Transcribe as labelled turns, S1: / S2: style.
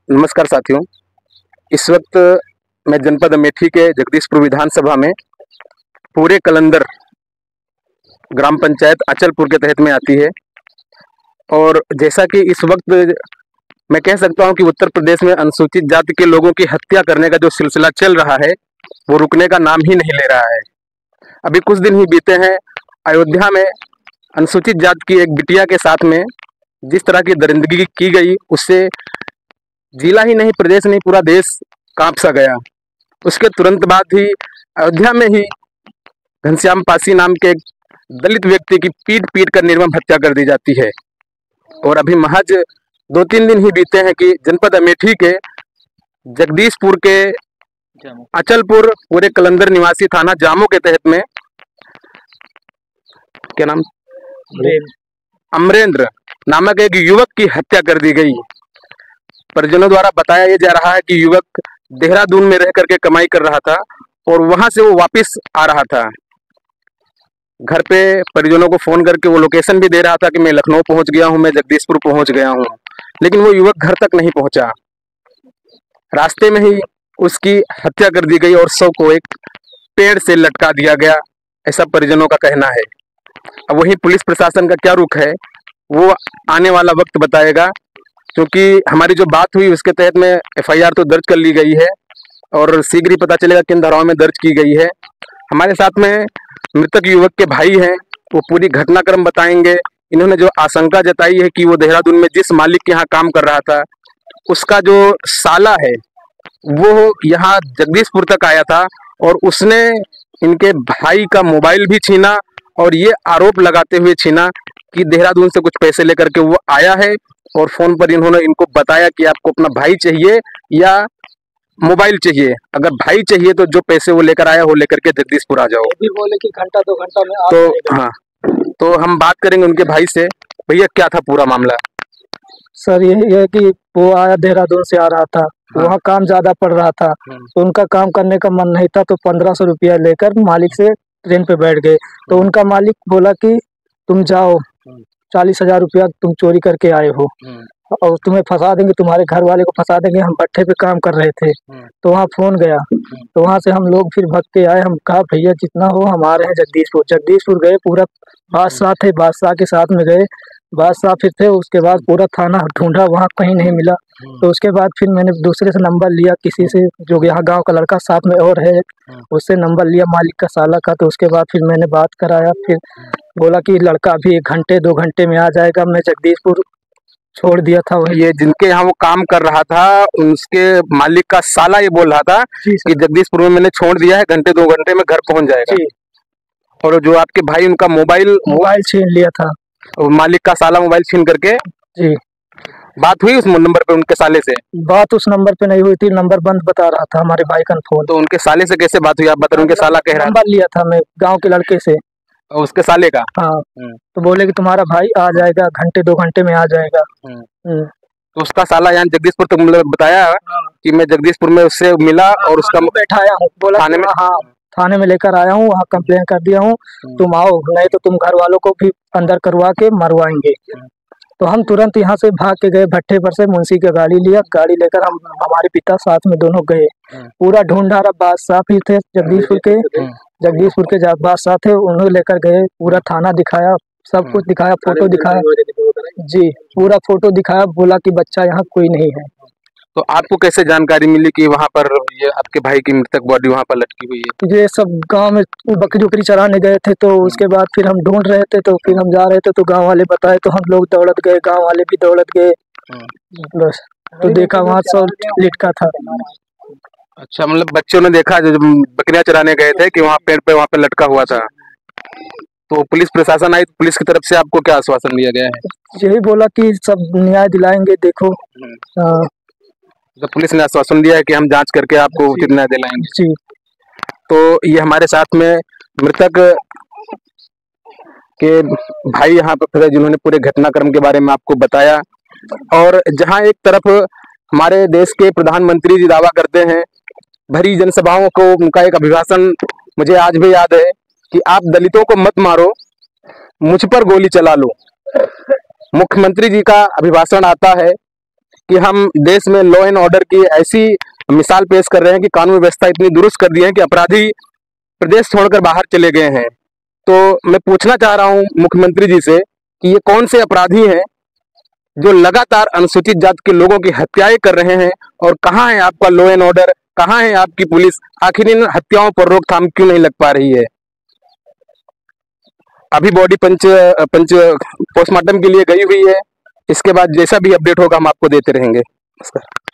S1: नमस्कार साथियों। इस वक्त मैं जनपद अमेठी के जगदीशपुर विधानसभा में पूरे कलंदर ग्राम पंचायत अचलपुर के तहत में आती है। और जैसा कि इस वक्त मैं कह सकता हूं कि उत्तर प्रदेश में अनुसूचित जाति के लोगों की हत्या करने का जो सिलसिला चल रहा है वो रुकने का नाम ही नहीं ले रहा है। अभी कुछ दिन ही बीते हैं, अयोध्या में अनुसूचित जाति की एक बिटिया के साथ में जिस तरह की दरिंदगी की गई, उससे जिला ही नहीं, प्रदेश नहीं, पूरा देश कांप सा गया। उसके तुरंत बाद ही अयोध्या में ही घनश्याम पासी नाम के एक दलित व्यक्ति की पीट पीट कर निर्मम हत्या कर दी जाती है। और अभी महज 2-3 दिन ही बीते हैं कि जनपद अमेठी के जगदीशपुर के अचलपुर पूरे कलंदर निवासी थाना जामो के तहत में क्या नाम अमरेंद्र नामक एक युवक की हत्या कर दी गई। परिजनों द्वारा बताया यह जा रहा है कि युवक देहरादून में रह करके कमाई कर रहा था और वहां से वो वापस आ रहा था। घर पे परिजनों को फोन करके वो लोकेशन भी दे रहा था कि मैं लखनऊ पहुंच गया हूं, मैं जगदीशपुर पहुंच गया हूं, लेकिन वो युवक घर तक नहीं पहुंचा। रास्ते में ही उसकी हत्या कर दी गई और शव को एक पेड़ से लटका दिया गया, ऐसा परिजनों का कहना है। अब वही पुलिस प्रशासन का क्या रुख है वो आने वाला वक्त बताएगा, क्योंकि हमारी जो बात हुई उसके तहत में एफआईआर तो दर्ज कर ली गई है और शीघ्र ही पता चलेगा किन धाराओं में दर्ज की गई है। हमारे साथ में मृतक युवक के भाई हैं, वो पूरी घटनाक्रम बताएंगे। इन्होंने जो आशंका जताई है कि वो देहरादून में जिस मालिक के यहाँ काम कर रहा था उसका जो साला है वो यहाँ जगदीशपुर तक आया था और उसने इनके भाई का मोबाइल भी छीना और ये आरोप लगाते हुए छीना कि देहरादून से कुछ पैसे लेकर के वो आया है और फोन पर इन्होंने इनको बताया कि आपको अपना भाई चाहिए या मोबाइल चाहिए। अगर भाई चाहिए तो जो पैसे वो लेकर आया वो लेकर के जगदीशपुर आ जाओ।
S2: भी बोले कि घंटा 2 घंटा में आ
S1: तो हाँ, तो हम बात करेंगे उनके भाई से। भैया क्या था पूरा मामला?
S2: सर यही है कि वो आया, देहरादून से आ रहा था।
S1: हाँ।
S2: वहाँ काम ज्यादा पड़ रहा था तो उनका काम करने का मन नहीं था, तो 1500 रुपया लेकर मालिक से ट्रेन पे बैठ गए। तो उनका मालिक बोला कि तुम जाओ, 40,000 रुपया तुम चोरी करके आए हो और तुम्हें फंसा देंगे, तुम्हारे घर वाले को फंसा देंगे, हम भट्ठे पे काम कर रहे थे। तो वहाँ फोन गया, तो वहाँ से हम लोग फिर भाग के आए। हम कहा भैया जितना हो हम आ रहे हैं जगदीशपुर। जगदीशपुर गए, पूरा बादशाह थे, बादशाह के साथ में गए, बादशाह फिर थे। उसके बाद पूरा थाना ढूंढा, वहाँ कहीं नहीं मिला। तो उसके बाद फिर मैंने दूसरे से नंबर लिया, किसी से जो यहाँ गांव का लड़का साथ में और है, उससे नंबर लिया मालिक का साला का। तो उसके बाद फिर मैंने बात कराया, फिर बोला कि लड़का अभी 1 घंटे 2 घंटे में आ जाएगा। मैं जगदीशपुर छोड़ दिया था। वही
S1: ये जिनके यहाँ वो काम कर रहा था उसके मालिक का साला ये बोल रहा था कि जगदीशपुर में मैंने छोड़ दिया है, घंटे 2 घंटे में घर पहुंच जाएगा। और जो आपके भाई उनका मोबाइल
S2: छीन लिया था,
S1: मालिक का साला मोबाइल छीन करके।
S2: जी
S1: बात हुई उस नंबर पे उनके साले से?
S2: बात उस नंबर पे नहीं हुई थी, नंबर बंद बता रहा था हमारे भाई का फोन।
S1: तो उनके साले से कैसे बात हुई आप बता? उनके साला कह रहा
S2: नंबर लिया था मैं गांव के लड़के से,
S1: उसके साले का।
S2: हाँ। तो बोले कि तुम्हारा भाई आ जाएगा, घंटे 2 घंटे में आ जाएगा।
S1: तो उसका साला यहाँ जगदीशपुर तक मतलब बताया कि मैं जगदीशपुर में उससे मिला और उसका
S2: बैठाया हूँ, बोला
S1: थाने में।
S2: हाँ थाने में लेकर आया हूँ, वहाँ कंप्लेन कर दिया हूँ, तुम आओ, नहीं तो तुम घर वालों को भी अंदर करवा के मरवाएंगे। तो हम तुरंत यहाँ से भाग के गए भट्ठे पर से, मुंशी का गाड़ी लिया, गाड़ी लेकर हम हमारे पिता साथ में दोनों गए। पूरा ढूंढा रहा, बादशाह भी थे जगदीशपुर के बादशाह थे, उन्हें लेकर गए, पूरा थाना दिखाया, सब कुछ दिखाया, फोटो दिखाया, जी पूरा फोटो दिखाया। बोला कि बच्चा यहाँ कोई नहीं है।
S1: तो आपको कैसे जानकारी मिली कि वहाँ पर ये आपके भाई की मृतक बॉडी वहाँ पर लटकी हुई है?
S2: ये सब गांव में बकरी उकरी चराने गए थे, तो उसके बाद फिर हम ढूंढ रहे थे, तो फिर हम जा रहे थे तो गांव वाले बताए, तो हम लोग दौड़त गए, गांव वाले भी दौड़त गए। बस तो देखा वहाँ सब लिटका था।
S1: अच्छा, मतलब बच्चों ने देखा जो बकरियां चराने गए थे कि वहाँ पेड़ पे वहाँ पे लटका हुआ था। तो पुलिस प्रशासन आई, पुलिस की तरफ से आपको क्या आश्वासन दिया गया है?
S2: यही बोला कि सब न्याय दिलाएंगे। देखो
S1: तो पुलिस ने आश्वासन दिया है कि हम जांच करके आपको उचित न्याय दिलाएंगे।
S2: जी।
S1: तो ये हमारे साथ में मृतक के भाई यहाँ पर थे जिन्होंने पूरे घटनाक्रम के बारे में आपको बताया। और जहाँ एक तरफ हमारे देश के प्रधानमंत्री जी दावा करते हैं, भरी जनसभाओं को उनका एक अभिभाषण मुझे आज भी याद है कि आप दलितों को मत मारो, मुझ पर गोली चला लो। मुख्यमंत्री जी का अभिभाषण आता है कि हम देश में लॉ एंड ऑर्डर की ऐसी मिसाल पेश कर रहे हैं कि कानून व्यवस्था इतनी दुरुस्त कर दी है कि अपराधी प्रदेश छोड़कर बाहर चले गए हैं। तो मैं पूछना चाह रहा हूं मुख्यमंत्री जी से कि ये कौन से अपराधी हैं जो लगातार अनुसूचित जाति के लोगों की हत्याएं कर रहे हैं, और कहाँ है आपका लॉ एंड ऑर्डर, कहाँ है आपकी पुलिस, आखिर इन हत्याओं पर रोकथाम क्यों नहीं लग पा रही है। अभी बॉडी पंच पोस्टमार्टम के लिए गई हुई है। इसके बाद जैसा भी अपडेट होगा हम आपको देते रहेंगे। नमस्कार।